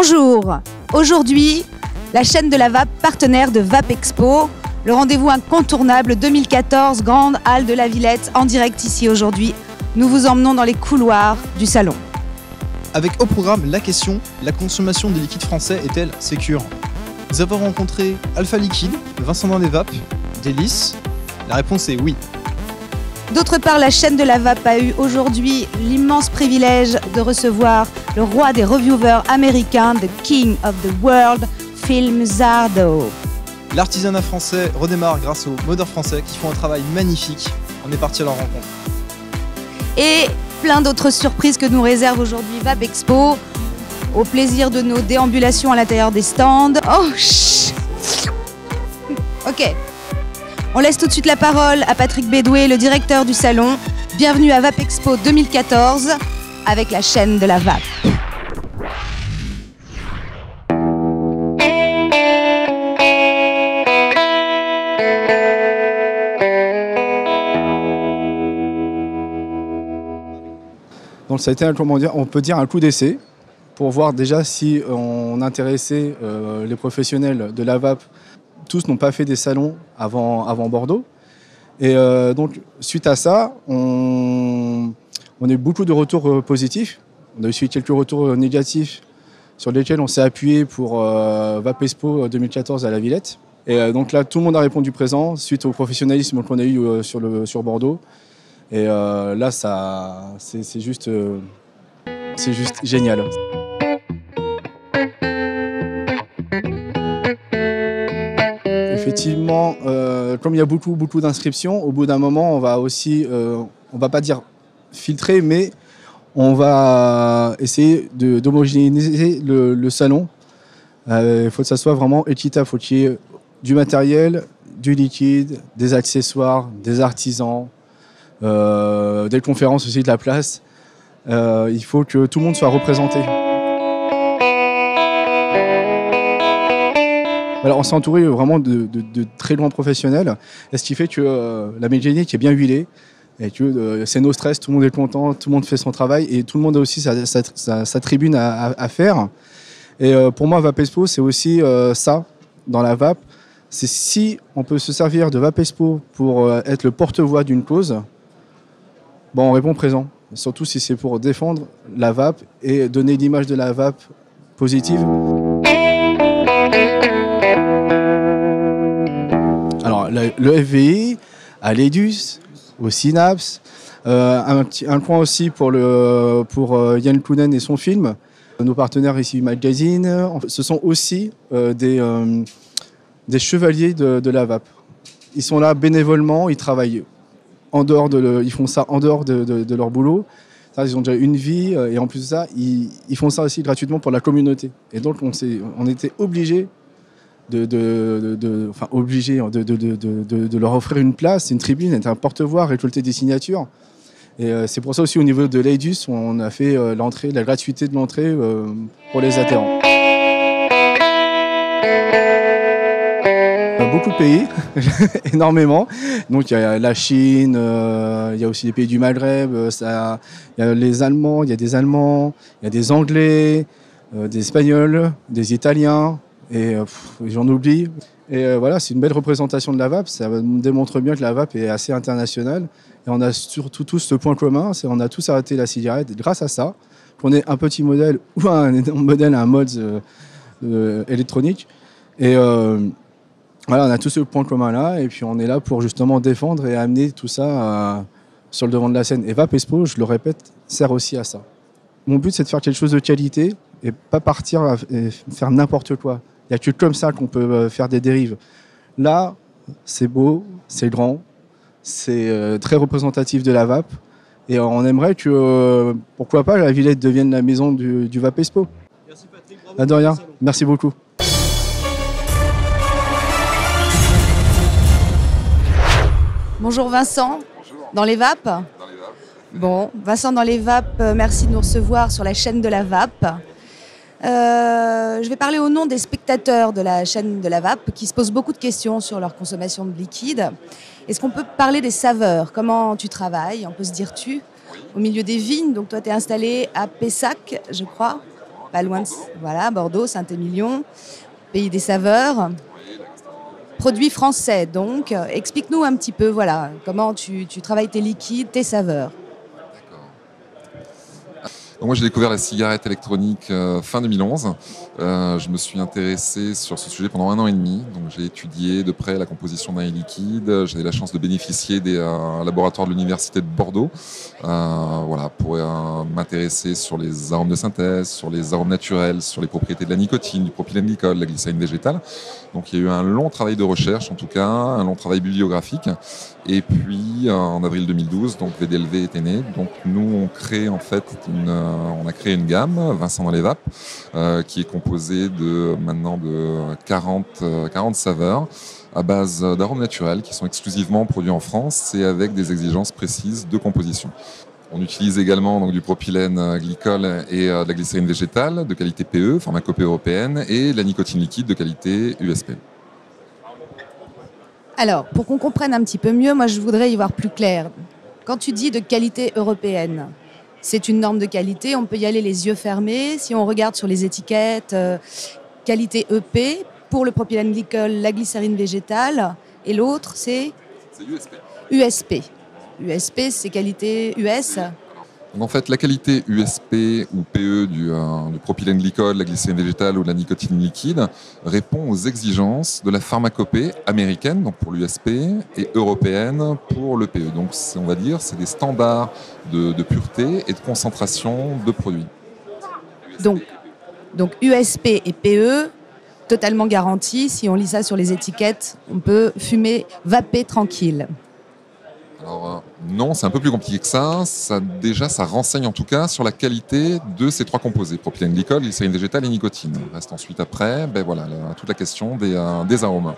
Bonjour, aujourd'hui, la chaîne de la VAP, partenaire de VAP Expo, le rendez-vous incontournable 2014, Grande Halle de la Villette, en direct ici aujourd'hui. Nous vous emmenons dans les couloirs du salon. Avec au programme la question, la consommation des liquides français est-elle sécure? Nous avons rencontré Alpha Liquide, Vincent dans les VAP, Délice. La réponse est oui. D'autre part, la chaîne de la VAP a eu aujourd'hui l'immense privilège de recevoir le roi des reviewers américains, the King of the World, Phil Muzzardo. L'artisanat français redémarre grâce aux modeurs français qui font un travail magnifique. On est parti à leur rencontre. Et plein d'autres surprises que nous réserve aujourd'hui VAP Expo, au plaisir de nos déambulations à l'intérieur des stands. Oh, chut. Ok. On laisse tout de suite la parole à Patrick Bédoué, le directeur du salon. Bienvenue à VAP Expo 2014 avec la chaîne de la VAP. Donc ça a été, on peut dire, un coup d'essai pour voir déjà si on intéressait les professionnels de la VAP. Tous n'ont pas fait des salons avant Bordeaux. Et donc, suite à ça, on a eu beaucoup de retours positifs. On a eu quelques retours négatifs sur lesquels on s'est appuyé pour VAP Expo 2014 à la Villette. Et donc là, tout le monde a répondu présent suite au professionnalisme qu'on a eu sur Bordeaux. Et là, c'est juste génial. Effectivement, comme il y a beaucoup d'inscriptions, au bout d'un moment, on va aussi, on va pas dire filtrer, mais on va essayer d'homogénéiser le salon. Il faut que ça soit vraiment équitable, il faut qu'il y ait du matériel, du liquide, des accessoires, des artisans, des conférences aussi, de la place. Il faut que tout le monde soit représenté. Alors, on s'est entouré vraiment de très grands professionnels, et ce qui fait que la mécanique est bien huilée et que c'est no stress, tout le monde est content, tout le monde fait son travail et tout le monde a aussi sa tribune à faire. Et pour moi, VAP Expo, c'est aussi ça dans la VAP. C'est si on peut se servir de VAP Expo pour être le porte-voix d'une cause, bon, on répond présent. Surtout si c'est pour défendre la VAP et donner l'image de la VAP positive. Alors, le FVI, à l'EDUS, au Synapse, un point aussi pour Yann Kounen et son film. Nos partenaires ici, Magazine, ce sont aussi des chevaliers de la VAP. Ils sont là bénévolement, ils travaillent ils font ça en dehors de leur boulot. Ils ont déjà une vie et en plus de ça, ils font ça aussi gratuitement pour la communauté. Et donc, on était obligés de leur offrir une place, une tribune, être un porte-voix, récolter des signatures. Et c'est pour ça aussi au niveau de l'AIDUS, on a fait la gratuité de l'entrée pour les adhérents. Beaucoup de pays, énormément. Donc il y a la Chine, il y a aussi les pays du Maghreb, il y a les Allemands, il y a des Allemands, il y a des Anglais, des Espagnols, des Italiens, et j'en oublie. Et voilà, c'est une belle représentation de la VAP, ça démontre bien que la VAP est assez internationale. Et on a surtout tous ce point commun, c'est qu'on a tous arrêté la cigarette. Et grâce à ça, qu'on ait un petit modèle ou un énorme modèle, un mode électronique. Et voilà, on a tous ce point commun-là, et puis on est là pour justement défendre et amener tout ça sur le devant de la scène. Et VAP Expo, je le répète, sert aussi à ça. Mon but, c'est de faire quelque chose de qualité et pas partir et faire n'importe quoi. Il n'y a que comme ça qu'on peut faire des dérives. Là, c'est beau, c'est grand, c'est très représentatif de la VAP, et on aimerait que, pourquoi pas, la Villette devienne la maison du VAP Expo. Merci Patrick, bravo. De rien, merci beaucoup. Bonjour Vincent, Bonjour. dans les VAP. Dans les VAP. Bon, Vincent dans les VAP, merci de nous recevoir sur la chaîne de la VAP. Je vais parler au nom des spectateurs de la chaîne de la VAP qui se posent beaucoup de questions sur leur consommation de liquide. Est-ce qu'on peut parler des saveurs? Comment tu travailles? On peut se dire tu, au milieu des vignes. Donc toi, tu es installé à Pessac, je crois. pas loin de... Voilà, Bordeaux, Saint-Émilion, pays des saveurs. Produit français, donc. Explique-nous un petit peu, voilà, comment tu travailles tes liquides, tes saveurs. Donc moi, j'ai découvert la cigarette électronique fin 2011. Je me suis intéressé sur ce sujet pendant 1 an et demi. Donc j'ai étudié de près la composition d'un liquide. J'ai eu la chance de bénéficier des laboratoires de l'université de Bordeaux, voilà, pour m'intéresser sur les arômes de synthèse, sur les arômes naturels, sur les propriétés de la nicotine, du propylène-glycol, de la glycérine végétale. Donc il y a eu un long travail de recherche, en tout cas, un long travail bibliographique. Et puis en avril 2012, donc VDLV était né. Donc nous on crée en fait on a créé une gamme, Vincent dans les vapes, qui est composée de 40 saveurs à base d'arômes naturels qui sont exclusivement produits en France et avec des exigences précises de composition. On utilise également donc, du propylène glycol et de la glycérine végétale de qualité PE, pharmacopée européenne, et de la nicotine liquide de qualité USP. Alors, pour qu'on comprenne un petit peu mieux, moi je voudrais y voir plus clair. Quand tu dis de qualité européenne, c'est une norme de qualité, on peut y aller les yeux fermés. Si on regarde sur les étiquettes, qualité EP, pour le propylène glycol, la glycérine végétale, et l'autre c'est USP. USP. USP, c'est qualité US. Donc en fait, la qualité USP ou PE du propylène glycol, la glycérine végétale ou de la nicotine liquide répond aux exigences de la pharmacopée américaine, donc pour l'USP, et européenne pour le PE. Donc on va dire c'est des standards de pureté et de concentration de produits. Donc USP et PE, totalement garantis. Si on lit ça sur les étiquettes, on peut fumer, vaper tranquille. Alors non, c'est un peu plus compliqué que ça. Ça renseigne en tout cas sur la qualité de ces 3 composés, propylène glycol, glycérine végétale et nicotine. Il reste ensuite après toute la question des arômes.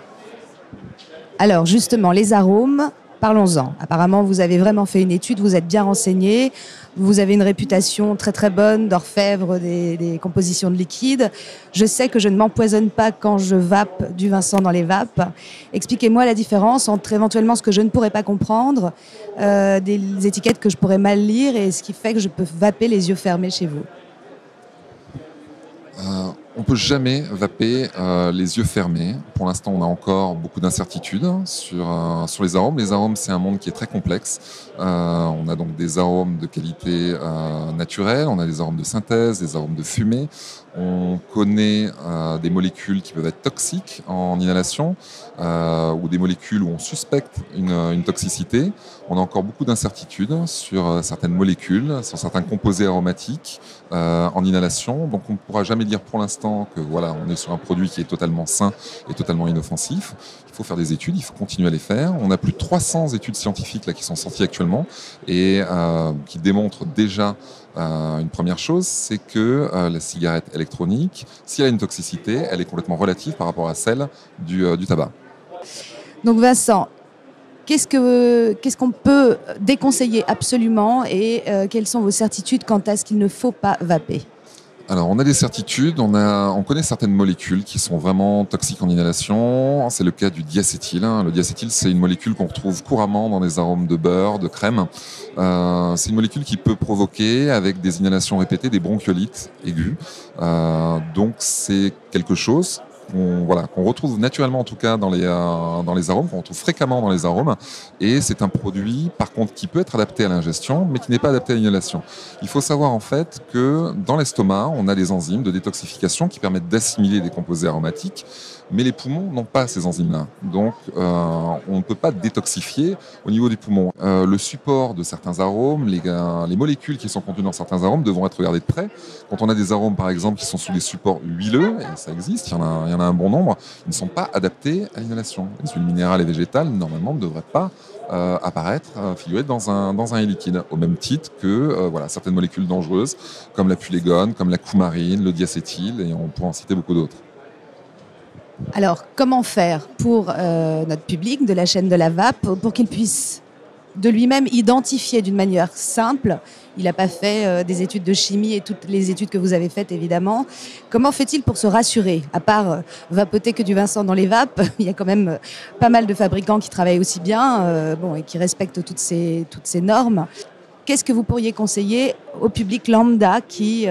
Alors justement, les arômes, parlons-en. Apparemment, vous avez vraiment fait une étude, vous êtes bien renseigné, vous avez une réputation très très bonne d'orfèvre des compositions de liquides. Je sais que je ne m'empoisonne pas quand je vape du Vincent dans les vapes. Expliquez-moi la différence entre éventuellement ce que je ne pourrais pas comprendre, des étiquettes que je pourrais mal lire et ce qui fait que je peux vaper les yeux fermés chez vous. On ne peut jamais vaper les yeux fermés. Pour l'instant, on a encore beaucoup d'incertitudes sur les arômes. Les arômes, c'est un monde qui est très complexe. On a donc des arômes de qualité naturelle, on a des arômes de synthèse, des arômes de fumée. On connaît des molécules qui peuvent être toxiques en inhalation ou des molécules où on suspecte une toxicité. On a encore beaucoup d'incertitudes sur certaines molécules, sur certains composés aromatiques en inhalation. Donc on ne pourra jamais dire pour l'instant que voilà, on est sur un produit qui est totalement sain et totalement inoffensif. Il faut faire des études, il faut continuer à les faire. On a plus de 300 études scientifiques là, qui sont sorties actuellement et qui démontrent déjà une première chose, c'est que la cigarette électronique, si elle a une toxicité, elle est complètement relative par rapport à celle du tabac. Donc Vincent, qu'est-ce qu'on peut déconseiller absolument et quelles sont vos certitudes quant à ce qu'il ne faut pas vaper ? Alors, on a des certitudes, on connaît certaines molécules qui sont vraiment toxiques en inhalation. C'est le cas du diacétyl. Le diacétyl, c'est une molécule qu'on retrouve couramment dans les arômes de beurre, de crème. C'est une molécule qui peut provoquer, avec des inhalations répétées, des bronchiolites aiguës. Donc, c'est quelque chose qu'on retrouve naturellement en tout cas dans les arômes, qu'on retrouve fréquemment dans les arômes, et c'est un produit par contre qui peut être adapté à l'ingestion mais qui n'est pas adapté à l'inhalation. Il faut savoir en fait que dans l'estomac on a des enzymes de détoxification qui permettent d'assimiler des composés aromatiques, mais les poumons n'ont pas ces enzymes-là, donc on ne peut pas détoxifier au niveau des poumons. Le support de certains arômes, les molécules qui sont contenues dans certains arômes devront être regardées de près. Quand on a des arômes par exemple qui sont sous des supports huileux, et ça existe, il y en a un bon nombre, ils ne sont pas adaptés à l'inhalation. Les huiles minérales et végétales normalement ne devraient pas apparaître, figurer dans un liquide, au même titre que certaines molécules dangereuses comme la pulégone, comme la coumarine, le diacétyl, et on pourrait en citer beaucoup d'autres. Alors, comment faire pour notre public de la chaîne de la vape pour qu'il puisse de lui-même identifier d'une manière simple? Il n'a pas fait des études de chimie et toutes les études que vous avez faites, évidemment. Comment fait-il pour se rassurer? À part vapoter que du Vincent dans les vapes, il y a quand même pas mal de fabricants qui travaillent aussi bien et qui respectent toutes ces normes. qu'est-ce que vous pourriez conseiller au public lambda qui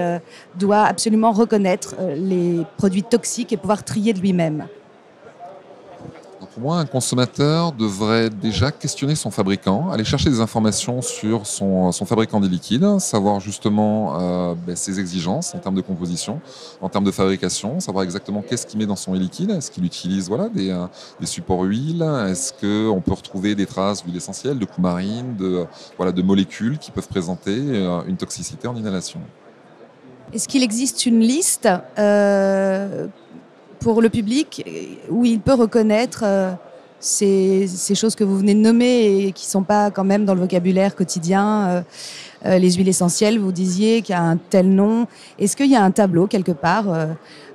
doit absolument reconnaître les produits toxiques et pouvoir trier de lui-même? Pour moi, un consommateur devrait déjà questionner son fabricant, aller chercher des informations sur son fabricant des liquides, savoir justement ses exigences en termes de composition, en termes de fabrication, savoir exactement qu'est-ce qu'il met dans son liquide. Est-ce qu'il utilise des supports huile? Est-ce qu'on peut retrouver des traces d'huile essentielle, de coumarine, de molécules qui peuvent présenter une toxicité en inhalation? Est-ce qu'il existe une liste pour le public où il peut reconnaître ces choses que vous venez de nommer et qui ne sont pas quand même dans le vocabulaire quotidien, les huiles essentielles, vous disiez qu'il y a un tel nom. Est-ce qu'il y a un tableau quelque part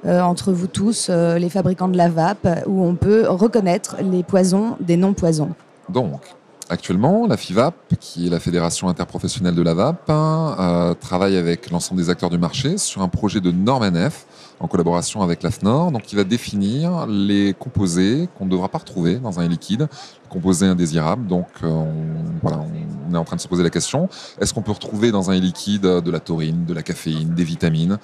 entre vous tous, les fabricants de la vape, où on peut reconnaître les poisons des non-poisons? Donc, actuellement, la FIVAP, qui est la Fédération interprofessionnelle de la vape, travaille avec l'ensemble des acteurs du marché sur un projet de norme NF en collaboration avec l'AFNOR, donc qui va définir les composés qu'on ne devra pas retrouver dans un liquide, composés indésirables. Donc on est en train de se poser la question, est-ce qu'on peut retrouver dans un liquide de la taurine, de la caféine, des vitamines?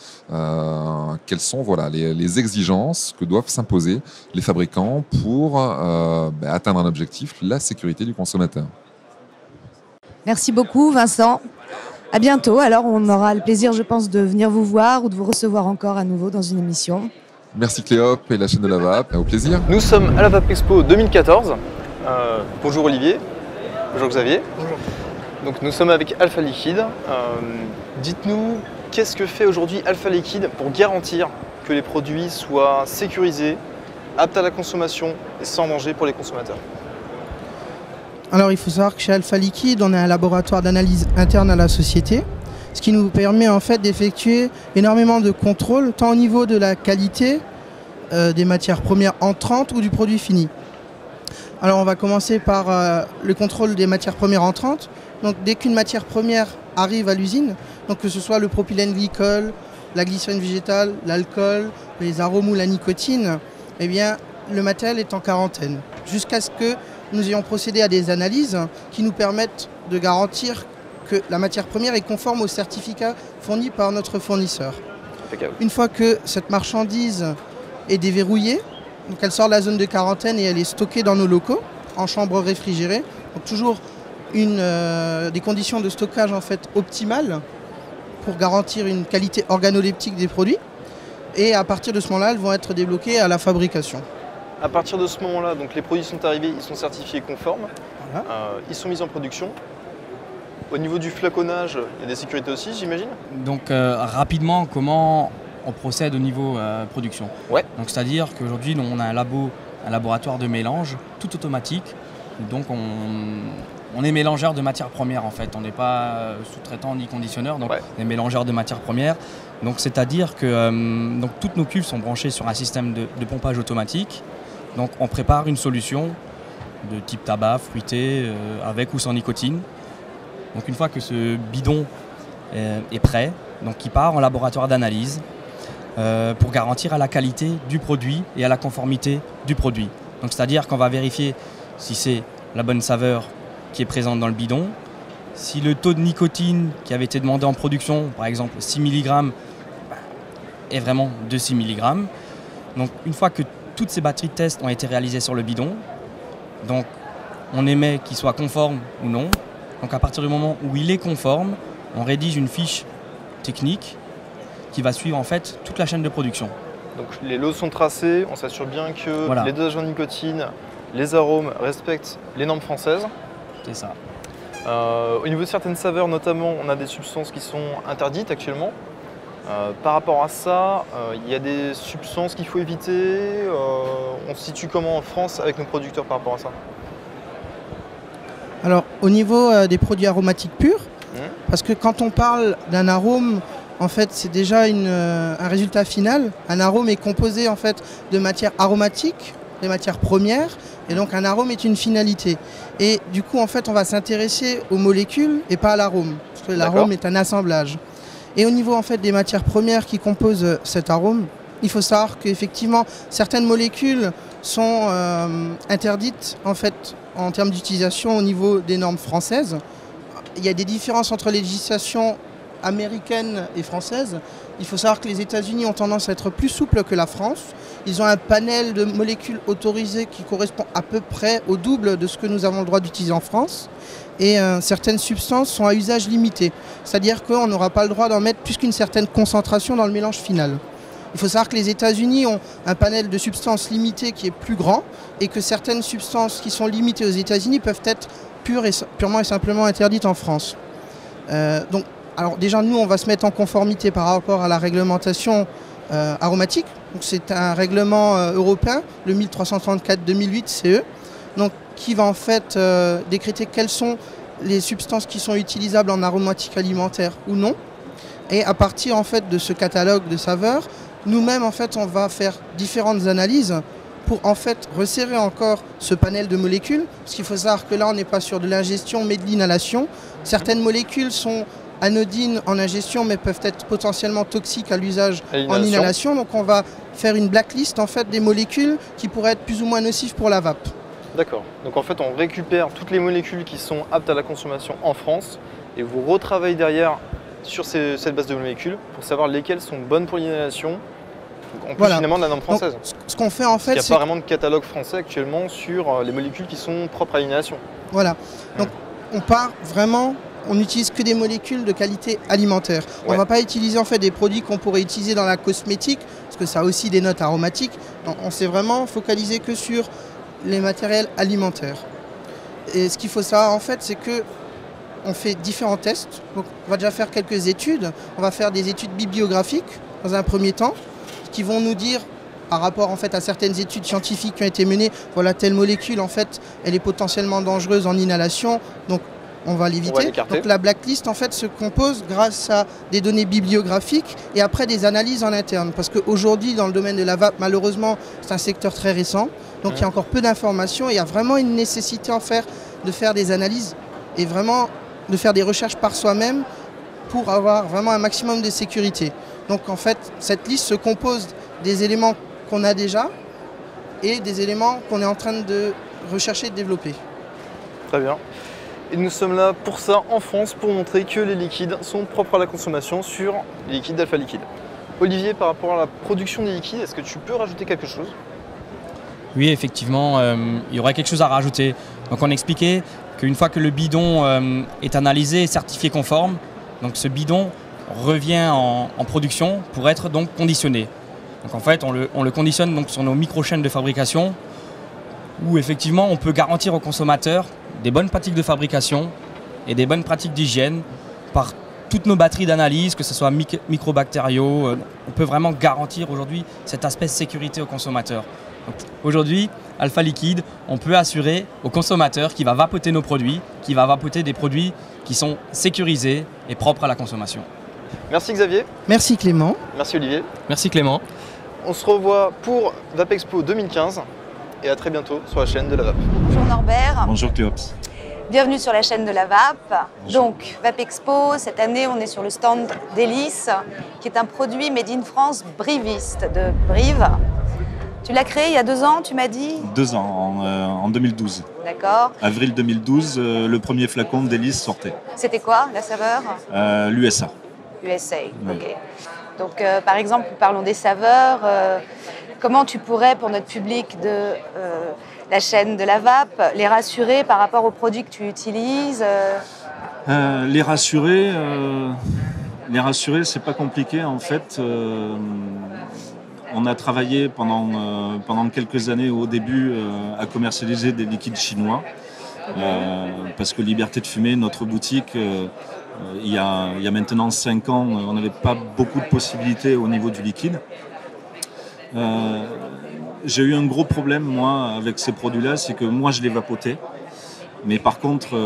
Quelles sont les exigences que doivent s'imposer les fabricants pour atteindre un objectif, la sécurité du consommateur? Merci beaucoup Vincent. À bientôt. Alors, on aura le plaisir, je pense, de venir vous voir ou de vous recevoir encore à nouveau dans une émission. Merci Cléop et la chaîne de la vape. Au plaisir. Nous sommes à la Vape Expo 2014. Bonjour Olivier. Bonjour Xavier. Bonjour. Donc, nous sommes avec Alpha Liquide. Dites-nous, qu'est-ce que fait aujourd'hui Alpha Liquide pour garantir que les produits soient sécurisés, aptes à la consommation et sans danger pour les consommateurs? Alors il faut savoir que chez Alpha Liquide, on a un laboratoire d'analyse interne à la société, ce qui nous permet en fait d'effectuer énormément de contrôles, tant au niveau de la qualité des matières premières entrantes ou du produit fini. Alors on va commencer par le contrôle des matières premières entrantes. Donc dès qu'une matière première arrive à l'usine, donc que ce soit le propylène glycol, la glycérine végétale, l'alcool, les arômes ou la nicotine, eh bien le matériel est en quarantaine jusqu'à ce que nous ayons procédé à des analyses qui nous permettent de garantir que la matière première est conforme au certificat fourni par notre fournisseur. Une fois que cette marchandise est déverrouillée, donc elle sort de la zone de quarantaine et elle est stockée dans nos locaux, en chambre réfrigérée. Donc toujours des conditions de stockage en fait optimales pour garantir une qualité organoleptique des produits. Et à partir de ce moment-là, elles vont être débloquées à la fabrication. À partir de ce moment-là, donc les produits sont arrivés, ils sont certifiés conformes, voilà. Ils sont mis en production. Au niveau du flaconnage, il y a des sécurités aussi, j'imagine? Donc rapidement, comment on procède au niveau production? Ouais. Donc c'est-à-dire qu'aujourd'hui, on a un laboratoire de mélange tout automatique. Donc on est mélangeur de matières premières en fait. On n'est pas sous-traitant ni conditionneur, donc on est mélangeur de matières premières. Donc c'est-à-dire que toutes nos cuves sont branchées sur un système de pompage automatique. Donc on prépare une solution de type tabac, fruité, avec ou sans nicotine. Donc une fois que ce bidon est prêt, donc il part en laboratoire d'analyse pour garantir à la qualité du produit et à la conformité du produit. Donc c'est-à-dire qu'on va vérifier si c'est la bonne saveur qui est présente dans le bidon, si le taux de nicotine qui avait été demandé en production, par exemple 6 mg, est vraiment de 6 mg. Donc une fois que toutes ces batteries de tests ont été réalisées sur le bidon, donc on émet qu'il soit conforme ou non. Donc à partir du moment où il est conforme, on rédige une fiche technique qui va suivre en fait toute la chaîne de production. Donc les lots sont tracés, on s'assure bien que les dosages en nicotine, les arômes respectent les normes françaises. C'est ça. Au niveau de certaines saveurs notamment, on a des substances qui sont interdites actuellement. Par rapport à ça, il y a des substances qu'il faut éviter. On se situe comment en France avec nos producteurs par rapport à ça? Alors au niveau des produits aromatiques purs, parce que quand on parle d'un arôme, en fait c'est déjà un résultat final. Un arôme est composé en fait de matières aromatiques, des matières premières, et donc un arôme est une finalité. Et du coup en fait on va s'intéresser aux molécules et pas à l'arôme, parce que l'arôme est un assemblage. Et au niveau en fait des matières premières qui composent cet arôme, il faut savoir qu'effectivement certaines molécules sont interdites en fait en termes d'utilisation au niveau des normes françaises il y a des différences entre les législations américaines et françaises. Il faut savoir que les États-Unis ont tendance à être plus souples que la France. Ils ont un panel de molécules autorisées qui correspond à peu près au double de ce que nous avons le droit d'utiliser en France. Et certaines substances sont à usage limité. C'est-à-dire qu'on n'aura pas le droit d'en mettre plus qu'une certaine concentration dans le mélange final. Il faut savoir que les États-Unis ont un panel de substances limitées qui est plus grand et que certaines substances qui sont limitées aux États-Unis peuvent être purement et simplement interdites en France. Alors déjà, nous, on va se mettre en conformité par rapport à la réglementation aromatique. C'est un règlement européen, le 1334/2008 CE, donc, qui va en fait décréter quelles sont les substances qui sont utilisables en aromatique alimentaire ou non. Et à partir en fait de ce catalogue de saveurs, nous-mêmes en fait on va faire différentes analyses pour en fait resserrer encore ce panel de molécules. Parce qu'il faut savoir que là on n'est pas sur de l'ingestion mais de l'inhalation. Certaines molécules sont anodines en ingestion mais peuvent être potentiellement toxiques à l'usage en inhalation. Donc on va faire une blacklist en fait des molécules qui pourraient être plus ou moins nocives pour la vape. D'accord. Donc en fait on récupère toutes les molécules qui sont aptes à la consommation en France et vous retravaillez derrière sur cette base de molécules pour savoir lesquelles sont bonnes pour l'inhalation. En plus finalement de la norme française. Donc, ce qu'on fait en fait, il n'y a pas vraiment de catalogue français actuellement sur les molécules qui sont propres à l'inhalation. Voilà. Donc on part vraiment, on n'utilise que des molécules de qualité alimentaire. On ne va pas utiliser en fait des produits qu'on pourrait utiliser dans la cosmétique, parce que ça a aussi des notes aromatiques. Donc, on s'est vraiment focalisé que sur les matériels alimentaires. Et ce qu'il faut savoir en fait, c'est que on fait différents tests. Donc, on va déjà faire quelques études. On va faire des études bibliographiques dans un premier temps, qui vont nous dire, par rapport en fait à certaines études scientifiques qui ont été menées, voilà, telle molécule en fait, elle est potentiellement dangereuse en inhalation, donc on va l'éviter. Donc la blacklist en fait se compose grâce à des données bibliographiques et après des analyses en interne. Parce qu'aujourd'hui dans le domaine de la vape, malheureusement, c'est un secteur très récent, donc il y a encore peu d'informations et il y a vraiment une nécessité de faire des analyses et vraiment de faire des recherches par soi-même pour avoir vraiment un maximum de sécurité. Donc en fait, cette liste se compose des éléments qu'on a déjà et des éléments qu'on est en train de rechercher et de développer. Très bien. Et nous sommes là pour ça en France, pour montrer que les liquides sont propres à la consommation sur les liquides d'Alpha Liquide. Olivier, par rapport à la production des liquides, est-ce que tu peux rajouter quelque chose? Oui, effectivement, il y aurait quelque chose à rajouter. Donc on expliquait qu'une fois que le bidon est analysé et certifié conforme, donc ce bidon revient en production pour être donc conditionné. Donc en fait, on le conditionne donc sur nos micro-chaînes de fabrication où effectivement on peut garantir aux consommateurs des bonnes pratiques de fabrication et des bonnes pratiques d'hygiène par toutes nos batteries d'analyse, que ce soit microbactériaux. On peut vraiment garantir aujourd'hui cet aspect sécurité aux consommateurs. Aujourd'hui, Alpha Liquide, on peut assurer au consommateur qui va vapoter nos produits, qui va vapoter des produits qui sont sécurisés et propres à la consommation. Merci Xavier. Merci Clément. Merci Olivier. Merci Clément. On se revoit pour Vapexpo 2015 et à très bientôt sur la chaîne de la Vape. Bonjour Norbert. Bonjour Cléops. Bienvenue sur la chaîne de la Vape. Bonjour. Donc Vapexpo, cette année on est sur le stand d'Hélice, qui est un produit made in France briviste de Brive. Tu l'as créé il y a 2 ans, tu m'as dit? 2 ans, en 2012. D'accord. Avril 2012, le premier flacon d'Hélice sortait. C'était quoi la saveur? L'USA. USA, Oui. ok. Donc par exemple, parlons des saveurs. Comment tu pourrais, pour notre public de la chaîne de la Vape, les rassurer par rapport aux produits que tu utilises? Les rassurer, c'est pas compliqué en fait. On a travaillé pendant quelques années au début à commercialiser des liquides chinois parce que Liberté de Fumer, notre boutique, il y a maintenant 5 ans, on n'avait pas beaucoup de possibilités au niveau du liquide. J'ai eu un gros problème moi avec ces produits-là, c'est que moi je les vapotais. Mais par contre,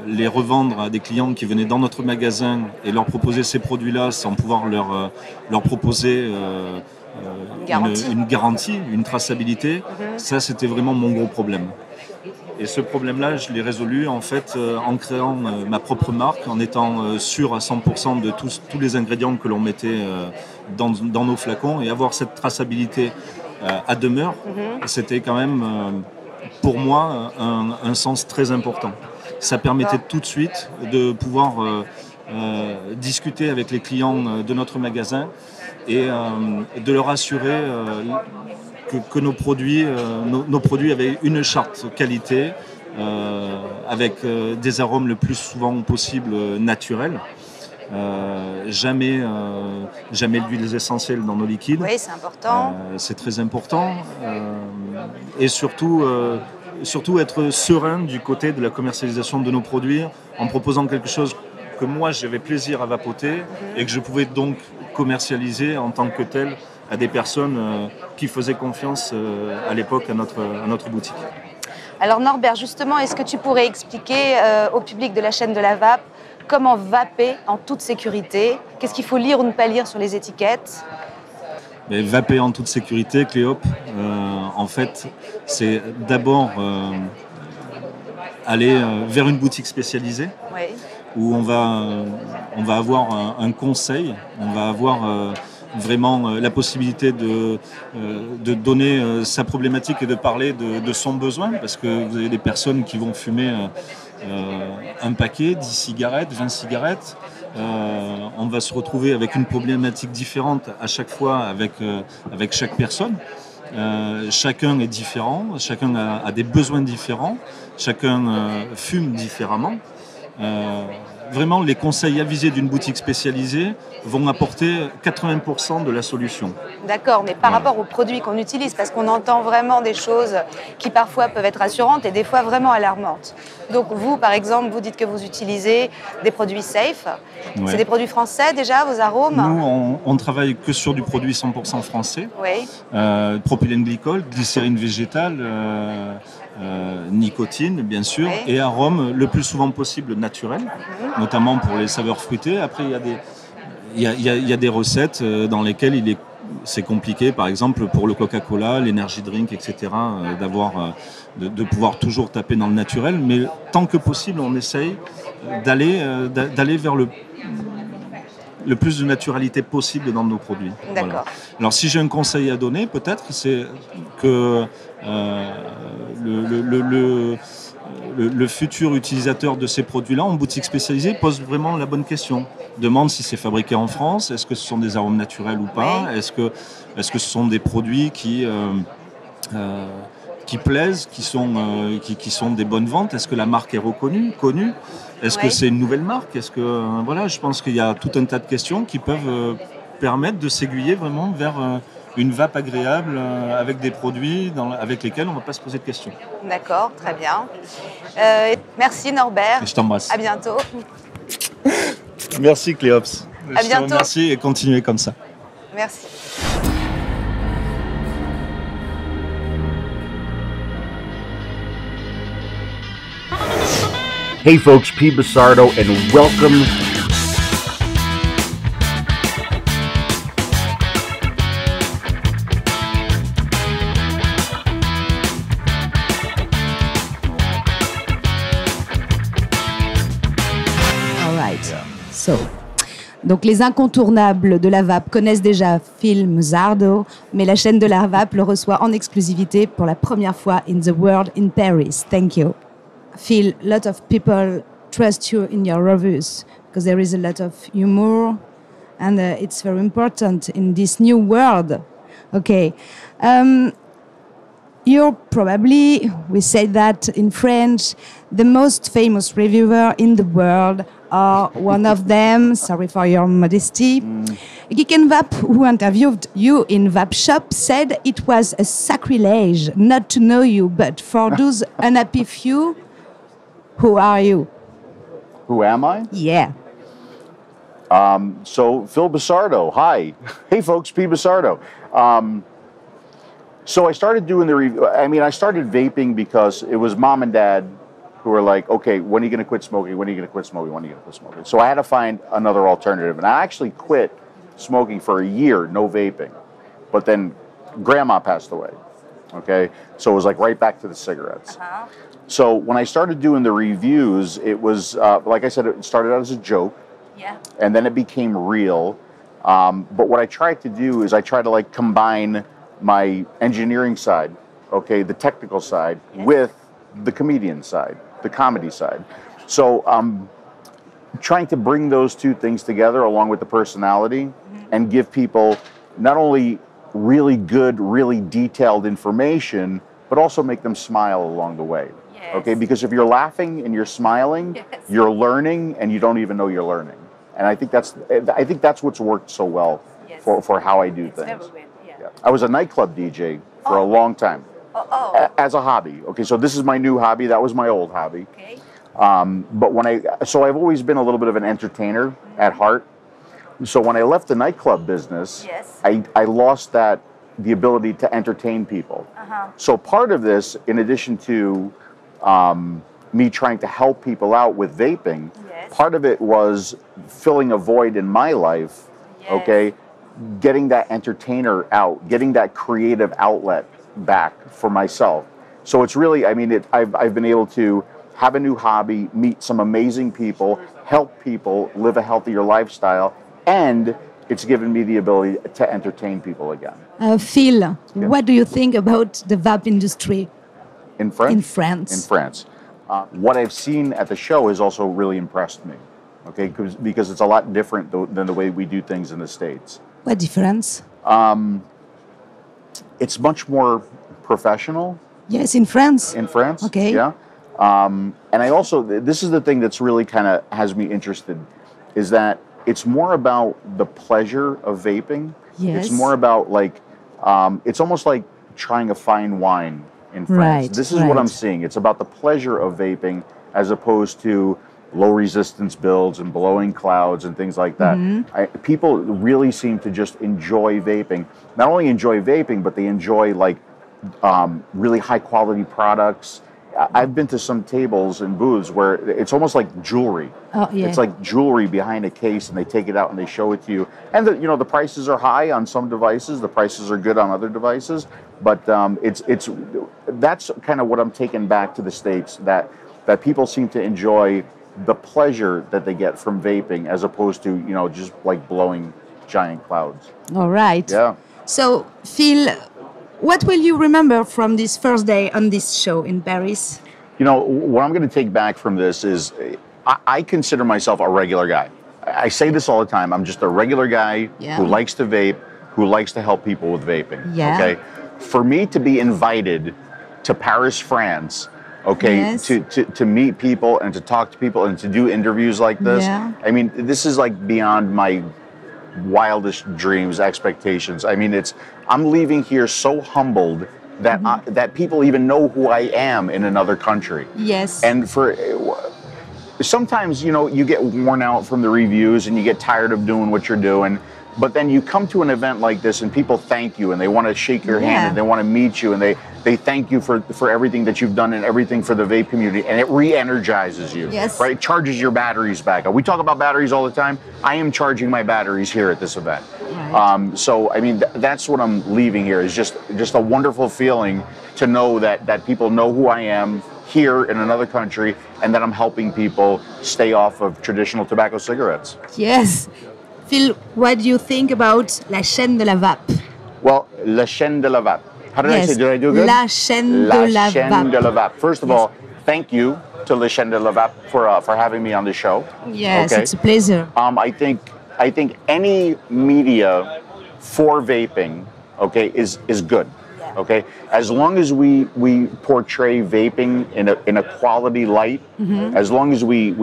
les revendre à des clients qui venaient dans notre magasin et leur proposer ces produits-là sans pouvoir leur proposer une garantie, une traçabilité, ça c'était vraiment mon gros problème. Et ce problème-là, je l'ai résolu en fait en créant ma propre marque, en étant sûr à 100% de tous les ingrédients que l'on mettait dans nos flacons et avoir cette traçabilité à demeure, c'était quand même pour moi un sens très important. ça permettait tout de suite de pouvoir discuter avec les clients de notre magasin et de leur assurer que nos produits avaient une charte qualité avec des arômes le plus souvent possible naturels. Jamais d'huiles essentielles dans nos liquides. Oui, c'est important. C'est très important. Et surtout être serein du côté de la commercialisation de nos produits en proposant quelque chose que moi j'avais plaisir à vapoter et que je pouvais donc commercialiser en tant que tel à des personnes qui faisaient confiance à l'époque à notre boutique. Alors Norbert, justement, est-ce que tu pourrais expliquer au public de la chaîne de la Vape comment vaper en toute sécurité? Qu'est-ce qu'il faut lire ou ne pas lire sur les étiquettes? Mais vaper en toute sécurité, Cléop, en fait, c'est d'abord aller vers une boutique spécialisée où on va avoir un conseil, on va avoir vraiment la possibilité de donner sa problématique et de parler de son besoin, parce que vous avez des personnes qui vont fumer un paquet, 10 cigarettes, 20 cigarettes. On va se retrouver avec une problématique différente à chaque fois avec chaque personne. Chacun est différent, chacun a des besoins différents, chacun fume différemment. Vraiment, les conseils avisés d'une boutique spécialisée vont apporter 80% de la solution. D'accord, mais par rapport aux produits qu'on utilise, parce qu'on entend vraiment des choses qui parfois peuvent être rassurantes et des fois vraiment alarmantes. Donc vous, par exemple, vous dites que vous utilisez des produits safe. Ouais. C'est des produits français déjà, vos arômes? Nous, on travaille que sur du produit 100% français. Oui. Propylène glycol, glycérine végétale, nicotine bien sûr, et arômes le plus souvent possible naturels, notamment pour les saveurs fruitées. Après, il y a des recettes dans lesquelles c'est compliqué, par exemple pour le Coca-Cola, l'energy drink, etc., de pouvoir toujours taper dans le naturel, mais tant que possible, on essaye d'aller vers le plus de naturalité possible dans nos produits. D'accord. Voilà. Alors si j'ai un conseil à donner, peut-être, c'est que le futur utilisateur de ces produits-là en boutique spécialisée pose vraiment la bonne question. Demande si c'est fabriqué en France, est-ce que ce sont des arômes naturels ou pas, est-ce que ce sont des produits qui plaisent, qui sont des bonnes ventes, est-ce que la marque est reconnue, connue, est-ce que c'est une nouvelle marque, est-ce que voilà, je pense qu'il y a tout un tas de questions qui peuvent permettre de s'aiguiller vraiment vers une vape agréable avec des produits avec lesquels on ne va pas se poser de questions. D'accord, très bien. Merci Norbert. Et je t'embrasse. À bientôt. Merci Cléops. À bientôt. Merci et continuez comme ça. Merci. Hey folks, P. Basardo and welcome. Donc les incontournables de la vape connaissent déjà Phil Basardo, mais la chaîne de la vape le reçoit en exclusivité pour la première fois in the world in Paris. Thank you. Phil, a lot of people trust you in your reviews because there is a lot of humor and it's very important in this new world. Okay. You're probably, we say that in French, the most famous reviewer in the world, or one of them, sorry for your modesty. Geek and Vape, who interviewed you in Vape Shop, said it was a sacrilege not to know you, but for those unhappy few, who are you? Who am I? Yeah. So, Phil Basardo, hi. Hey folks, P. Basardo. So I started doing I started vaping because it was mom and dad who were like, okay, when are you going to quit smoking? When are you going to quit smoking? When are you going to quit smoking? So I had to find another alternative. And I actually quit smoking for a year, no vaping. But then grandma passed away, okay? So it was like right back to the cigarettes. Uh-huh. So when I started doing the reviews, it was, like I said, it started out as a joke. Yeah. And then it became real. But what I tried to do is I tried to like combine my engineering side, okay, the technical side, with the comedian side, the comedy side. So trying to bring those two things together along with the personality and give people not only really good, really detailed information, but also make them smile along the way. Yes. Okay, because if you're laughing and you're smiling, Yes. you're learning and you don't even know you're learning. And I think that's what's worked so well Yes. for how I do things. Never win. Yeah. Yeah. I was a nightclub DJ for a long time as a hobby. Okay, so this is my new hobby. That was my old hobby. Okay. But so I've always been a little bit of an entertainer at heart. So when I left the nightclub business, Yes. I lost the ability to entertain people. So part of this, in addition to me trying to help people out with vaping, Yes. part of it was filling a void in my life, Yes. okay? Getting that entertainer out, getting that creative outlet back for myself. So it's really, I mean, I've been able to have a new hobby, meet some amazing people, help people live a healthier lifestyle, and it's given me the ability to entertain people again. Phil, what do you think about the vape industry In France? in France? In France. What I've seen at the show has also really impressed me, okay? Because it's a lot different than the way we do things in the States. What difference? It's much more professional Yes, in France. in France. Okay. Yeah. And I also, this is the thing that's really kind of has me interested, is that it's more about the pleasure of vaping. Yes. It's more about like, it's almost like trying a fine wine in France. Right, This is what I'm right. seeing. It's about the pleasure of vaping as opposed to low resistance builds and blowing clouds and things like that. People really seem to just enjoy vaping. Not only enjoy vaping, but they enjoy like really high quality products. I've been to some tables and booths where it's almost like jewelry. Oh, yeah. It's like jewelry behind a case, and they take it out and they show it to you. And the prices are high on some devices. The prices are good on other devices. But that's kind of what I'm taking back to the States. That people seem to enjoy the pleasure that they get from vaping, as opposed to just like blowing giant clouds. All right. Yeah. So, Phil, what will you remember from this first day on this show in Paris? What I'm going to take back from this is I consider myself a regular guy. I say this all the time. I'm just a regular guy Yeah. who likes to vape, who likes to help people with vaping. Yeah. Okay. For me to be invited to Paris, France, okay, Yes. to meet people and to talk to people and to do interviews like this, Yeah. I mean, this is like beyond my wildest dreams, expectations. I mean, I'm leaving here so humbled that that people even know who I am in another country. Yes. And sometimes, you get worn out from the reviews and you get tired of doing what you're doing. But then you come to an event like this and people thank you and they want to shake your hand Yeah. and they want to meet you and they thank you for everything that you've done and everything for the vape community, and it re-energizes you. Yes. Right? It charges your batteries back up. We talk about batteries all the time. I am charging my batteries here at this event. Right. So I mean that's what I'm leaving here, is just a wonderful feeling to know that people know who I am here in another country and that I'm helping people stay off of traditional tobacco cigarettes. Yes. Phil, what do you think about la chaîne de la vape? Well, la chaîne de la vape. How did I Yes. say? Did I do good? La chaîne de la chaîne vape. de la vape. First of all, thank you to La Chaîne de la Vape for having me on the show. Yes, Okay. it's a pleasure. I think any media for vaping, okay, is good. Okay, as long as we portray vaping in a quality light, as long as we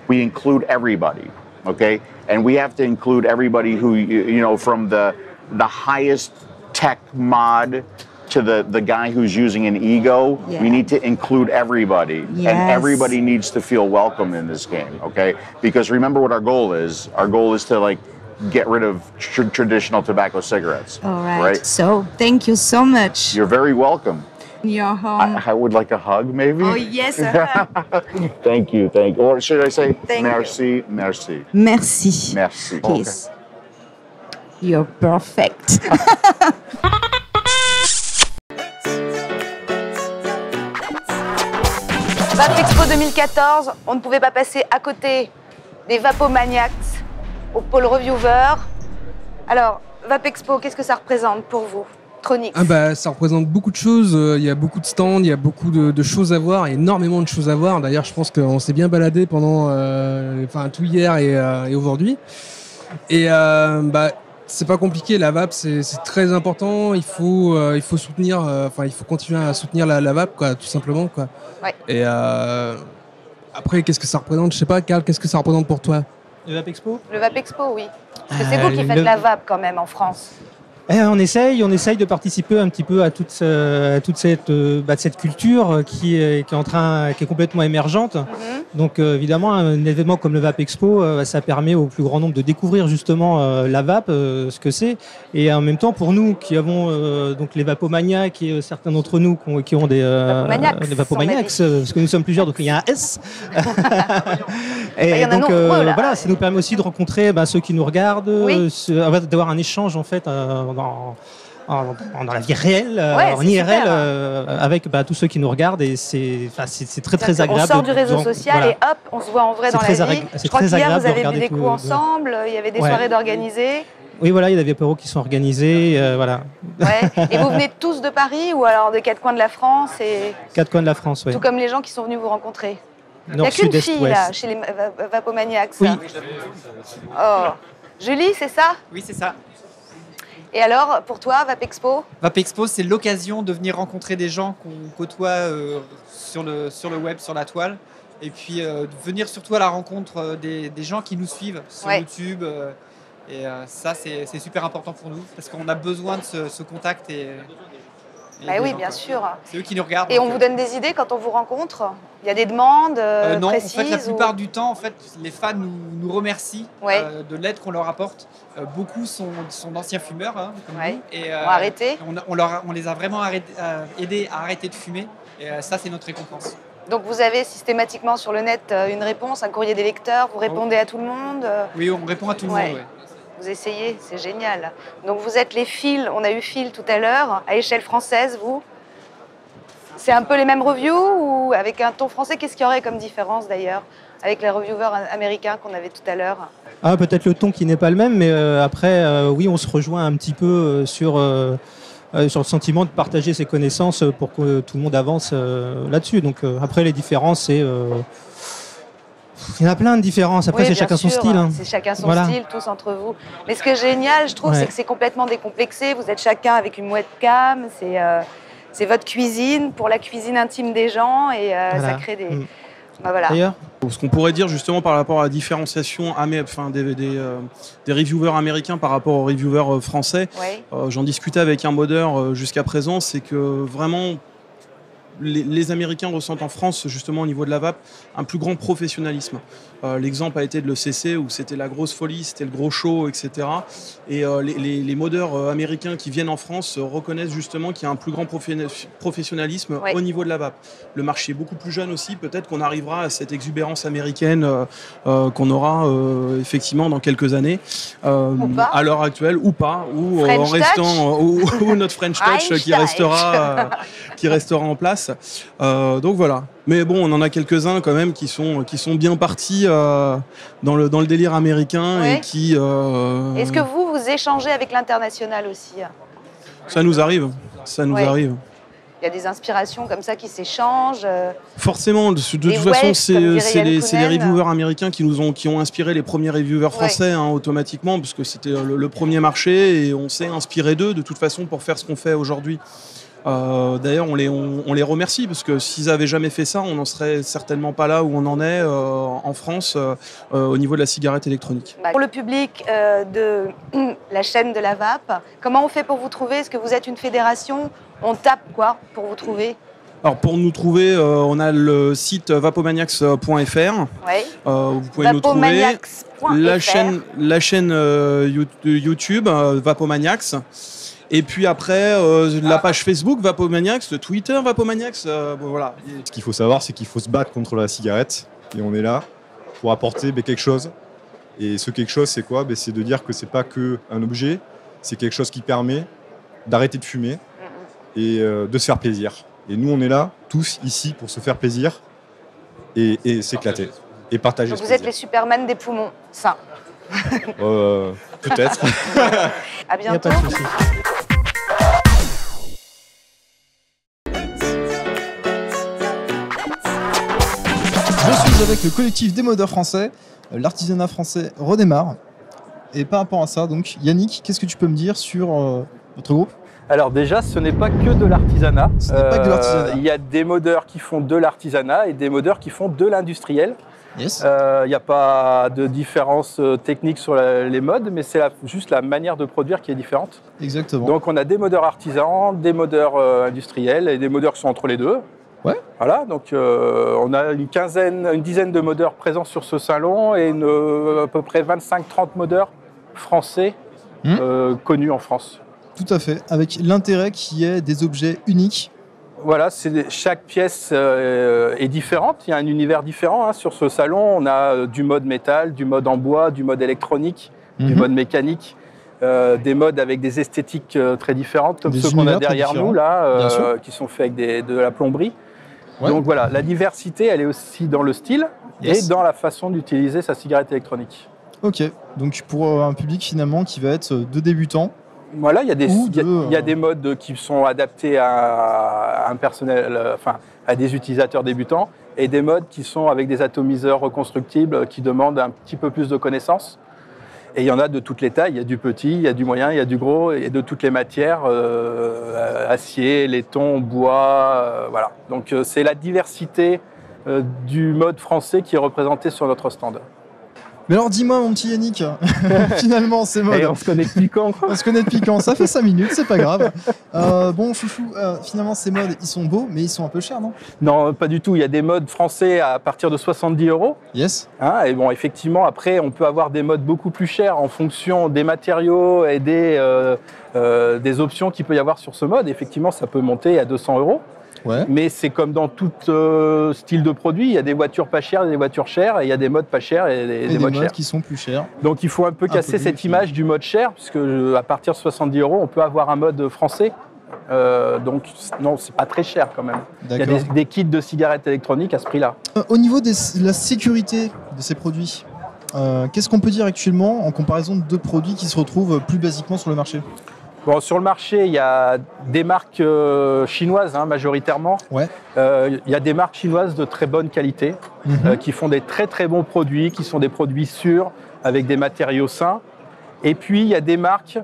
include everybody, okay, and we have to include everybody who from the highest tech mod to the guy who's using an ego. Yeah. We need to include everybody, Yes. and everybody needs to feel welcome in this game, okay? Because remember what our goal is. Our goal is to get rid of traditional tobacco cigarettes. All right. So, thank you so much. You're very welcome. You're home. I would like a hug, maybe. Oh, yes. Thank you. Or should I say Thank merci, merci, Merci. merci. Kiss. You're perfect. Vape Expo 2014, on ne pouvait pas passer à côté des Vapomaniacs au pôle reviewer. Alors, Vape Expo, qu'est-ce que ça représente pour vous? électronique. Ça représente beaucoup de choses. Il y a beaucoup de stands, il y a beaucoup de choses à voir, énormément de choses à voir. D'ailleurs, je pense qu'on s'est bien baladé pendant tout hier et aujourd'hui. Et c'est pas compliqué, la VAP c'est très important. Il faut soutenir, il faut continuer à soutenir la VAP, quoi, tout simplement, quoi. Ouais. Et après, qu'est-ce que ça représente? Je sais pas, Karl, qu'est-ce que ça représente pour toi? Le VAP Expo? Le VAP Expo, oui. Parce que c'est vous qui faites la VAP quand même en France. On essaye de participer un petit peu à toute cette culture qui est complètement émergente. Donc évidemment, un événement comme le VAP Expo, ça permet au plus grand nombre de découvrir justement la VAP, ce que c'est. Et en même temps, pour nous qui avons donc les vapomaniacs et certains d'entre nous qui ont des vapomaniacs, parce que nous sommes plusieurs, donc il y a un S. Et donc voilà, ça nous permet aussi de rencontrer ceux qui nous regardent, d'avoir un échange en fait dans la vie réelle, en IRL, avec tous ceux qui nous regardent, et c'est très très agréable. On sort du réseau social et hop, on se voit en vrai dans la vie. Je crois qu'hier vous avez bu des coups ensemble, il y avait des soirées d'organisées. Oui, voilà, il y a des apéros qui sont organisés, voilà. Ouais. Et vous venez tous de Paris ou alors des 4 coins de la France Quatre coins de la France, oui. Tout comme les gens qui sont venus vous rencontrer. Il n'y Nord, a qu'une sud, fille ouest. là, chez les vapomaniacs. Oui. Oh. Julie, c'est ça? Oui, c'est ça. Et alors, pour toi, VAP Expo? VAP Expo, c'est l'occasion de venir rencontrer des gens qu'on côtoie sur le web, sur la toile. Et puis, de venir surtout à la rencontre des gens qui nous suivent sur YouTube. Ça, c'est super important pour nous parce qu'on a besoin de ce contact. Oui, bien sûr. C'est eux qui nous regardent. Et on vous donne des idées quand on vous rencontre? Il y a des demandes non, précises? En fait, la plupart du temps, les fans nous remercient de l'aide qu'on leur apporte. Beaucoup sont d'anciens fumeurs, comme nous. Et, arrêté. On les a vraiment aidés à arrêter de fumer. Et ça, c'est notre récompense. Donc vous avez systématiquement sur le net une réponse, un courrier des lecteurs, vous répondez à tout le monde? Oui, on répond à tout le monde. Ouais. Vous essayez, c'est génial. Donc vous êtes les Phil, on a eu Phil tout à l'heure, à échelle française, vous? C'est un peu les mêmes reviews ou avec un ton français? Qu'est-ce qu'il y aurait comme différence d'ailleurs avec les reviewers américains qu'on avait tout à l'heure? Peut-être le ton qui n'est pas le même, mais après, oui, on se rejoint un petit peu sur le sentiment de partager ses connaissances pour que tout le monde avance là-dessus. Donc après, les différences, c'est... il y en a plein de différences. Après, c'est chacun son style. C'est chacun son style, tous entre vous. Mais ce que est génial, je trouve, c'est que c'est complètement décomplexé. Vous êtes chacun avec une webcam. C'est votre cuisine pour la cuisine intime des gens et ça crée des... voilà. D'ailleurs, ce qu'on pourrait dire justement par rapport à la différenciation des reviewers américains par rapport aux reviewers français, j'en discutais avec un modeur jusqu'à présent, c'est que vraiment les Américains ressentent en France, justement au niveau de la VAP, un plus grand professionnalisme. L'exemple a été de l'ECC où c'était la grosse folie, c'était le gros show, etc. Et les modeurs américains qui viennent en France reconnaissent justement qu'il y a un plus grand professionnalisme au niveau de la VAP. Le marché est beaucoup plus jeune aussi, peut-être qu'on arrivera à cette exubérance américaine qu'on aura effectivement dans quelques années, à l'heure actuelle, ou pas, ou en restant, ou notre French Touch qui restera en place. Donc voilà. Mais bon, on en a quelques-uns quand même qui sont bien partis dans le délire américain et qui... Est-ce que vous échangez avec l'international aussi? Ça nous arrive, arrive. Il y a des inspirations comme ça qui s'échangent. Forcément, de toute façon, c'est les reviewers américains qui ont inspiré les premiers reviewers français automatiquement, parce que c'était le premier marché et on s'est inspiré d'eux de toute façon pour faire ce qu'on fait aujourd'hui. D'ailleurs, on les remercie parce que s'ils n'avaient jamais fait ça, on n'en serait certainement pas là où on en est en France au niveau de la cigarette électronique. Pour le public de la chaîne de la VAP, comment on fait pour vous trouver? Est-ce que vous êtes une fédération? On tape quoi pour vous trouver? Alors pour nous trouver, on a le site vapomaniacs.fr. Vous pouvez nous trouver. La chaîne YouTube Vapomaniacs. Et puis après, la page Facebook Vapomaniacs, le Twitter Vapomaniacs, voilà. Ce qu'il faut savoir, c'est qu'il faut se battre contre la cigarette. Et on est là pour apporter quelque chose. Et ce quelque chose, c'est quoi? C'est de dire que c'est pas qu'un objet, c'est quelque chose qui permet d'arrêter de fumer et de se faire plaisir. Et nous, on est là, tous ici, pour se faire plaisir et s'éclater. Et partager ce plaisir. Vous êtes les Superman des poumons sains. Peut-être. À bientôt. avec le collectif des modeurs français. L'artisanat français redémarre. Et par rapport à ça, donc Yannick, qu'est-ce que tu peux me dire sur votre groupe? Alors déjà, ce n'est pas que de l'artisanat. Ce n'est pas que de l'artisanat. Il y a des modeurs qui font de l'artisanat et des modeurs qui font de l'industriel. Yes. Il n'y a pas de différence technique sur les modes, mais c'est juste la manière de produire qui est différente. Exactement. Donc on a des modeurs artisans, des modeurs industriels et des modeurs qui sont entre les deux. Ouais. Voilà, donc on a une dizaine de modeurs présents sur ce salon et à peu près 25-30 modeurs français connus en France. Tout à fait, avec l'intérêt qui est des objets uniques. Voilà, chaque pièce est différente, il y a un univers différent. Sur ce salon, on a du mode métal, du mode en bois, du mode électronique, du mode mécanique, des modes avec des esthétiques très différentes, comme ceux qu'on a derrière nous, là, qui sont faits avec de la plomberie. Ouais. Donc voilà, la diversité, elle est aussi dans le style et dans la façon d'utiliser sa cigarette électronique. Ok, donc pour un public finalement qui va être de débutants. Voilà, il y a des modes qui sont adaptés à un personnel, à des utilisateurs débutants, et des modes qui sont avec des atomiseurs reconstructibles qui demandent un petit peu plus de connaissances. Et il y en a de toutes les tailles, il y a du petit, il y a du moyen, il y a du gros, et de toutes les matières, acier, laiton, bois, voilà. Donc c'est la diversité du mode français qui est représentée sur notre stand. Mais alors dis-moi mon petit Yannick, finalement ces modes... on se connaît de piquant. On se connaît de piquant, ça fait 5 minutes, c'est pas grave. Bon chouchou, finalement ces modes ils sont beaux mais ils sont un peu chers, non? Non, pas du tout, il y a des modes français à partir de 70 €. Yes. Et bon, effectivement, après on peut avoir des modes beaucoup plus chers en fonction des matériaux et des options qu'il peut y avoir sur ce mode. Effectivement, ça peut monter à 200 €. Ouais. Mais c'est comme dans tout style de produit, il y a des voitures pas chères et des voitures chères, et il y a des modes pas chers et des modes chers. Qui sont plus chers. Donc il faut un peu casser cette image du mode cher, puisque à partir de 70 €, on peut avoir un mode français. Donc non, c'est pas très cher quand même. Il y a des kits de cigarettes électroniques à ce prix-là. Au niveau de la sécurité de ces produits, qu'est-ce qu'on peut dire actuellement en comparaison de deux produits qui se retrouvent plus basiquement sur le marché? Bon, sur le marché, il y a des marques chinoises majoritairement. Ouais. Il y a des marques chinoises de très bonne qualité qui font des très très bons produits, qui sont des produits sûrs avec des matériaux sains. Et puis il y a des marques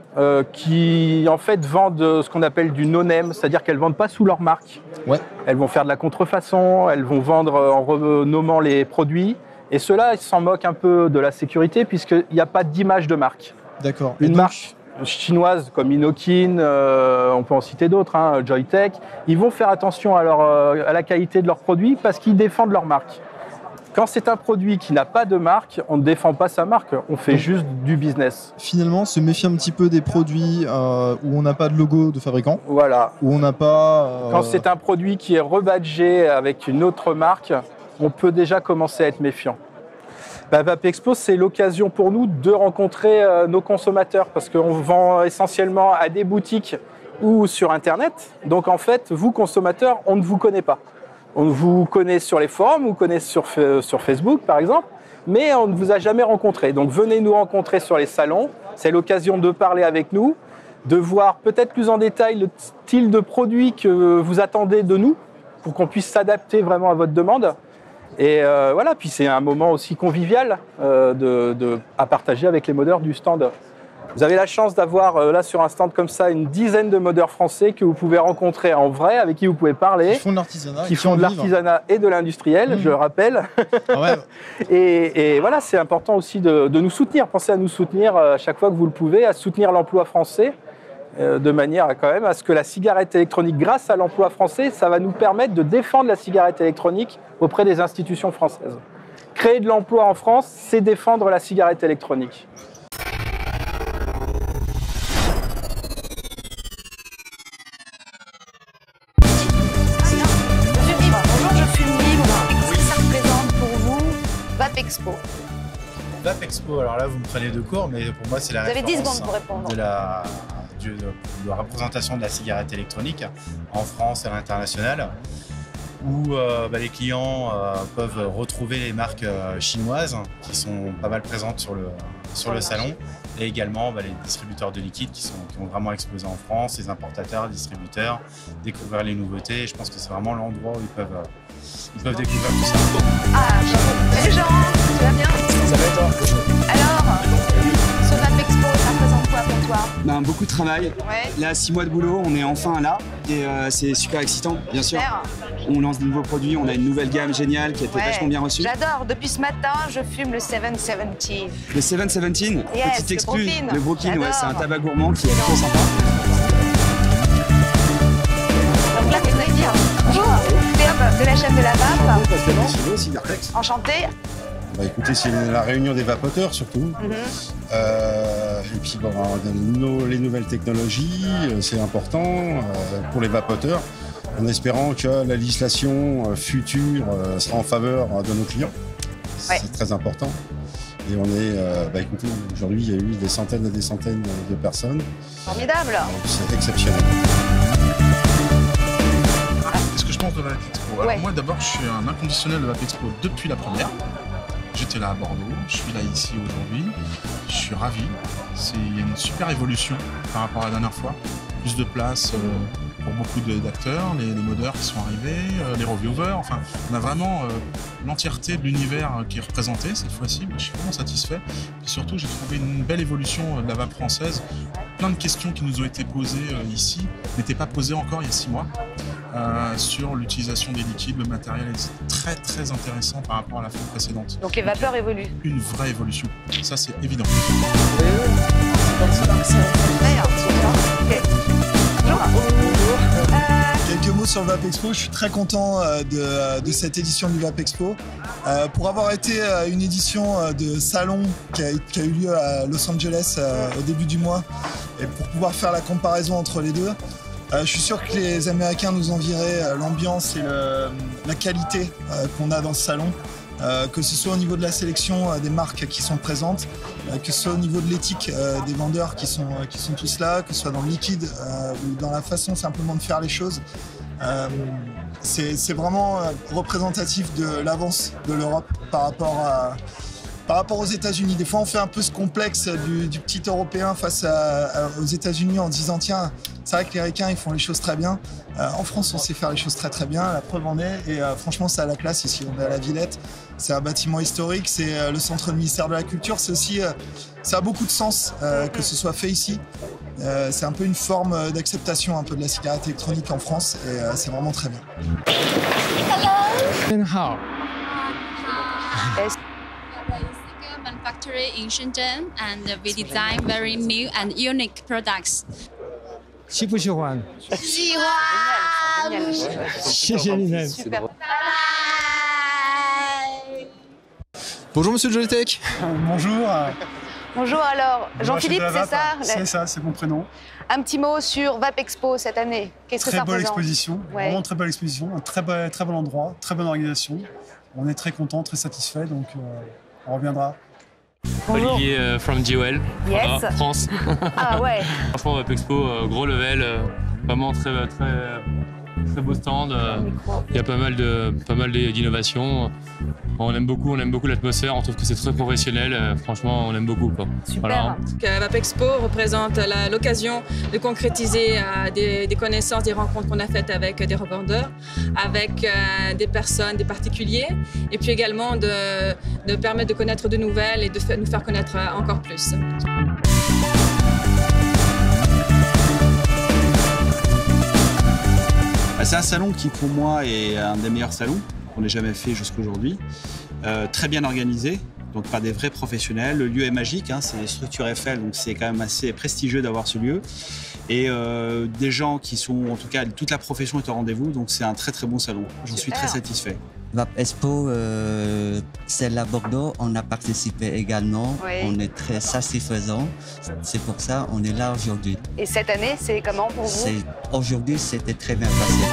qui en fait vendent ce qu'on appelle du no-name, c'est-à-dire qu'elles ne vendent pas sous leur marque. Ouais. Elles vont faire de la contrefaçon, elles vont vendre en renommant les produits. Et ceux-là, ils s'en moquent un peu de la sécurité puisqu'il n'y a pas d'image de marque. D'accord. Une marque chinoises comme Inokin, on peut en citer d'autres, Joytech, ils vont faire attention à la qualité de leurs produits parce qu'ils défendent leur marque. Quand c'est un produit qui n'a pas de marque, on ne défend pas sa marque, on fait juste du business. Finalement, se méfier un petit peu des produits où on n'a pas de logo de fabricant. Voilà. Où on n'a pas... Quand c'est un produit qui est rebadgé avec une autre marque, on peut déjà commencer à être méfiant. Vapexpo, c'est l'occasion pour nous de rencontrer nos consommateurs parce qu'on vend essentiellement à des boutiques ou sur Internet. Donc en fait, vous consommateurs, on ne vous connaît pas. On vous connaît sur les forums, on vous connaît sur Facebook par exemple, mais on ne vous a jamais rencontré. Donc venez nous rencontrer sur les salons, c'est l'occasion de parler avec nous, de voir peut-être plus en détail le style de produit que vous attendez de nous pour qu'on puisse s'adapter vraiment à votre demande. Et voilà, puis c'est un moment aussi convivial à partager avec les modeurs du stand. Vous avez la chance d'avoir là sur un stand comme ça une dizaine de modeurs français que vous pouvez rencontrer en vrai, avec qui vous pouvez parler. Qui font de l'artisanat. Qui font de l'artisanat et de l'industriel, je le rappelle. Ah ouais. et voilà, c'est important aussi de nous soutenir. Pensez à nous soutenir à chaque fois que vous le pouvez, à soutenir l'emploi français. De manière quand même à ce que la cigarette électronique, grâce à l'emploi français, ça va nous permettre de défendre la cigarette électronique auprès des institutions françaises. Créer de l'emploi en France, c'est défendre la cigarette électronique. Bonjour, je suis libre. Qu'est-ce que ça représente pour vous, Vapexpo? Vapexpo, alors là vous me prenez de court, mais pour moi c'est la référence. Vous avez 10 secondes pour répondre. De la représentation de la cigarette électronique en France et à l'international. où les clients peuvent retrouver les marques chinoises qui sont pas mal présentes sur le salon, et également les distributeurs de liquide qui ont vraiment explosé en France, les importateurs, les distributeurs, découvrir les nouveautés. Et je pense que c'est vraiment l'endroit où ils peuvent découvrir tout ça. Ah, salut Jean, tu vas bien? Ça va et toi? Alors, ce VAP Expo, ça représente quoi pour toi? Beaucoup de travail. Ouais. Là, 6 mois de boulot, on est enfin là et c'est super excitant, bien sûr. On lance de nouveaux produits, on a une nouvelle gamme géniale qui a été vachement bien reçue. J'adore, depuis ce matin, je fume le 717. Le 717, Yes, petit exclu, le Brooklyn, ouais, c'est un tabac gourmand qui est trop sympa. Donc là, qu'est-ce que tu veux dire? Bonjour, Théob de la chaîne de la VAP. Enchanté. Écoutez, c'est la réunion des vapoteurs surtout. Et puis les nouvelles technologies, c'est important pour les vapoteurs, en espérant que la législation future sera en faveur de nos clients. C'est très important. Et on est, écoutez, aujourd'hui il y a eu des centaines et des centaines de personnes. Formidable. C'est exceptionnel. Qu'est-ce que je pense de la VAP Expo? Alors, moi d'abord, je suis un inconditionnel de la VAP Expo depuis la première. J'étais là à Bordeaux, je suis là ici aujourd'hui, je suis ravi. Il y a une super évolution par rapport à la dernière fois. Plus de place pour beaucoup d'acteurs, les modeurs qui sont arrivés, les reviewers. Enfin, on a vraiment l'entièreté de l'univers qui est représenté cette fois-ci. Je suis vraiment satisfait. Et surtout, j'ai trouvé une belle évolution de la VAP française. Plein de questions qui nous ont été posées ici n'étaient pas posées encore il y a 6 mois. Sur l'utilisation des liquides, le matériel est très très intéressant par rapport à la fois précédente. Donc les vapeurs évoluent. Une vraie évolution, ça c'est évident. Quelques mots sur le VAP Expo, je suis très content de cette édition du VAP Expo. Pour avoir été une édition de salon qui a eu lieu à Los Angeles au début du mois, et pour pouvoir faire la comparaison entre les deux, je suis sûr que les Américains nous envieraient l'ambiance et la qualité qu'on a dans ce salon, que ce soit au niveau de la sélection des marques qui sont présentes, que ce soit au niveau de l'éthique des vendeurs qui sont tous là, que ce soit dans le liquide ou dans la façon simplement de faire les choses. C'est vraiment représentatif de l'avance de l'Europe par rapport aux États-Unis. Des fois, on fait un peu ce complexe du petit Européen face aux États-Unis en disant tiens, c'est vrai que les Américains ils font les choses très bien. En France, on sait faire les choses très très bien. La preuve en est. Et franchement, c'est à la classe ici. On est à la Villette. C'est un bâtiment historique. C'est le centre du ministère de la Culture. C'est aussi, ça a beaucoup de sens que ce soit fait ici. C'est un peu une forme d'acceptation un peu de la cigarette électronique en France. Et c'est vraiment très bien. Hello. Manufacturer in Shenzhen, and we design very new and unique products. 喜不喜欢？喜欢。谢谢你们。 Super. Bonjour Monsieur Jolitech. Bonjour. Bonjour alors, Jean-Philippe, c'est ça? C'est ça, c'est mon prénom. Un petit mot sur VAP Expo cette année. Qu'est-ce que ça représente? Très belle exposition, vraiment très belle exposition, un très bon endroit, très bonne organisation. On est très content, très satisfait, donc on reviendra. Bonjour. Olivier from Jewel, yes. France. Ah ouais. Franchement, VAP Expo, gros level, vraiment très beau stand. Il y a pas mal d'innovations. On aime beaucoup l'atmosphère, on trouve que c'est très professionnel. Franchement, on aime beaucoup. Super. Voilà. VAP Expo représente l'occasion de concrétiser des connaissances, des rencontres qu'on a faites avec des revendeurs, avec des personnes, des particuliers, et puis également de permettre de connaître de nouvelles et de nous faire connaître encore plus. C'est un salon qui pour moi est un des meilleurs salons qu'on ait jamais fait jusqu'aujourd'hui. Très bien organisé, donc par des vrais professionnels. Le lieu est magique, hein, c'est les structures Eiffel, donc c'est quand même assez prestigieux d'avoir ce lieu. Et des gens qui sont, en tout cas, toute la profession est au rendez-vous, donc c'est un très très bon salon. J'en suis très satisfait. VAP Expo, celle à Bordeaux, on a participé également. Oui. On est très satisfaisant. C'est pour ça qu'on est là aujourd'hui. Et cette année, c'est comment pour vous? Aujourd'hui, c'était très bien passé.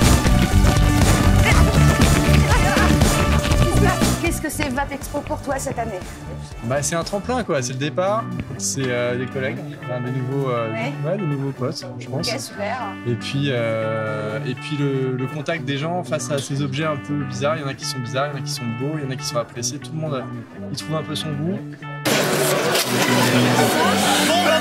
Qu'est-ce que c'est VAP Expo pour toi cette année? Bah, c'est un tremplin, quoi. C'est le départ, c'est des collègues, enfin, des nouveaux potes, je pense. Ok, super. Et puis le contact des gens face à ces objets un peu bizarres. Il y en a qui sont bizarres, il y en a qui sont beaux, il y en a qui sont appréciés. Tout le monde y trouve un peu son goût. Bon, bah,